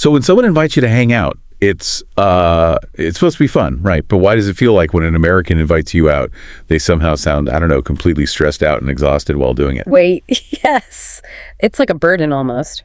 So when someone invites you to hang out, it's supposed to be fun, right? But why does it feel like when an American invites you out, they somehow sound, I don't know, completely stressed out and exhausted while doing it? Wait, yes. It's like a burden almost.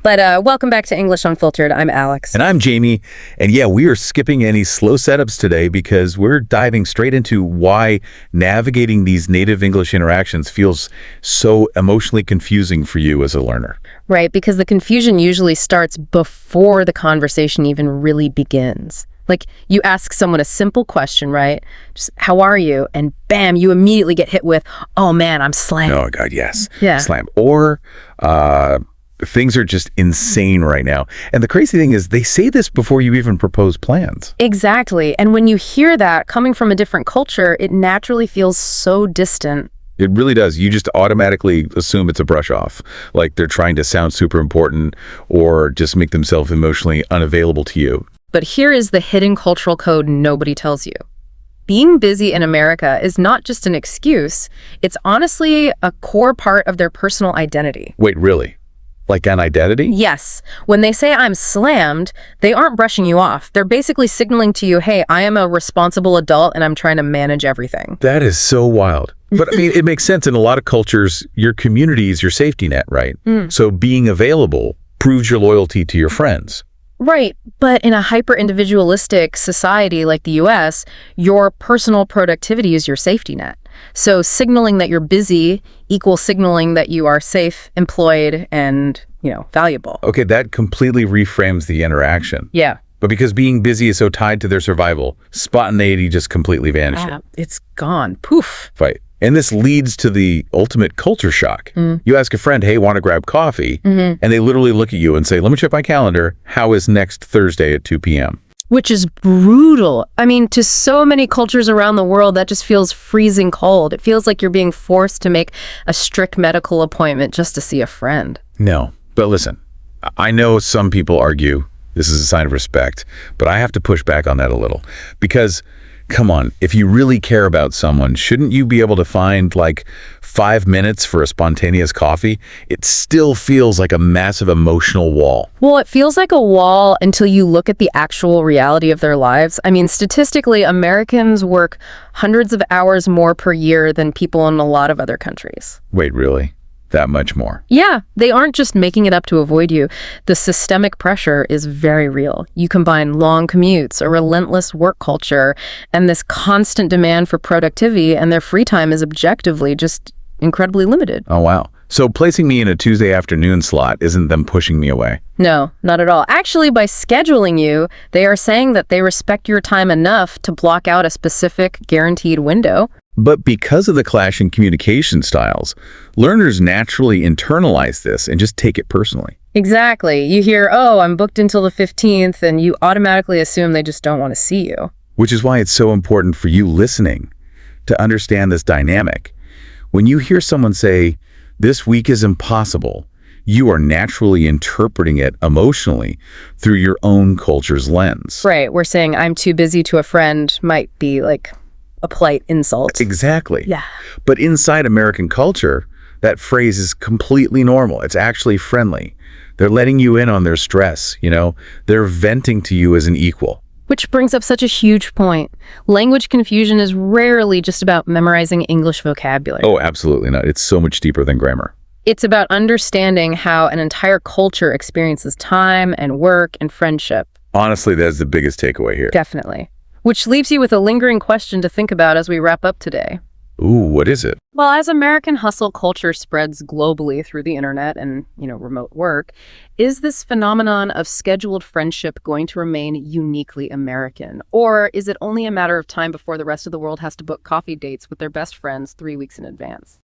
But welcome back to English Unfiltered. I'm Alex. And I'm Jamie. And yeah, we are skipping any slow setups today because we're diving straight into why navigating these native English interactions feels so emotionally confusing for you as a learner. Right, because the confusion usually starts before the conversation even really begins. Like, you ask someone a simple question, right? Just, how are you? And bam, you immediately get hit with, oh man, I'm slammed. Oh God, yes. Yeah. Slam. Or, things are just insane right now. And the crazy thing is they say this before you even propose plans. Exactly. And when you hear that coming from a different culture, it naturally feels so distant. It really does. You just automatically assume it's a brush off, like they're trying to sound super important or just make themselves emotionally unavailable to you. But here is the hidden cultural code nobody tells you. Being busy in America is not just an excuse. It's honestly a core part of their personal identity. Wait, really? Like an identity? Yes. When they say I'm slammed, they aren't brushing you off. They're basically signaling to you, hey, I am a responsible adult and I'm trying to manage everything. That is so wild. But I mean, it makes sense in a lot of cultures. Your community is your safety net, right? So being available proves your loyalty to your friends. Right. But in a hyper-individualistic society like the US, your personal productivity is your safety net. So signaling that you're busy equals signaling that you are safe, employed, and, valuable. Okay, that completely reframes the interaction. Yeah. But because being busy is so tied to their survival, spontaneity just completely vanishes. It's gone. Poof. Right. And this leads to the ultimate culture shock. You ask a friend, hey, want to grab coffee? And they literally look at you and say, let me check my calendar. How is next Thursday at 2 p.m.? Which is brutal. I mean, to so many cultures around the world, that just feels freezing cold. It feels like you're being forced to make a strict medical appointment just to see a friend. No, but listen, I know some people argue this is a sign of respect, but I have to push back on that a little because, come on, if you really care about someone, shouldn't you be able to find like 5 minutes for a spontaneous coffee? It still feels like a massive emotional wall. Well, it feels like a wall until you look at the actual reality of their lives. I mean, statistically, Americans work hundreds of hours more per year than people in a lot of other countries. Wait, really? That much more? Yeah, they aren't just making it up to avoid you. The systemic pressure is very real. You combine long commutes, a relentless work culture, and this constant demand for productivity, and their free time is objectively just incredibly limited. Oh, wow. So placing me in a Tuesday afternoon slot isn't them pushing me away? No, not at all. Actually, by scheduling you, they are saying that they respect your time enough to block out a specific guaranteed window. But because of the clash in communication styles, learners naturally internalize this and just take it personally. Exactly. You hear, oh, I'm booked until the 15th, and you automatically assume they just don't want to see you. Which is why it's so important for you listening to understand this dynamic. When you hear someone say, this week is impossible, you are naturally interpreting it emotionally through your own culture's lens. Right. We're saying I'm too busy to a friend might be like a polite insult. Exactly. Yeah. But inside American culture, that phrase is completely normal. It's actually friendly. They're letting you in on their stress, They're venting to you as an equal. Which brings up such a huge point. Language confusion is rarely just about memorizing English vocabulary. Oh, absolutely not. It's so much deeper than grammar. It's about understanding how an entire culture experiences time and work and friendship. Honestly, that's the biggest takeaway here. Definitely. Which leaves you with a lingering question to think about as we wrap up today. Ooh, what is it? Well, as American hustle culture spreads globally through the internet and, remote work, is this phenomenon of scheduled friendship going to remain uniquely American? Or is it only a matter of time before the rest of the world has to book coffee dates with their best friends 3 weeks in advance?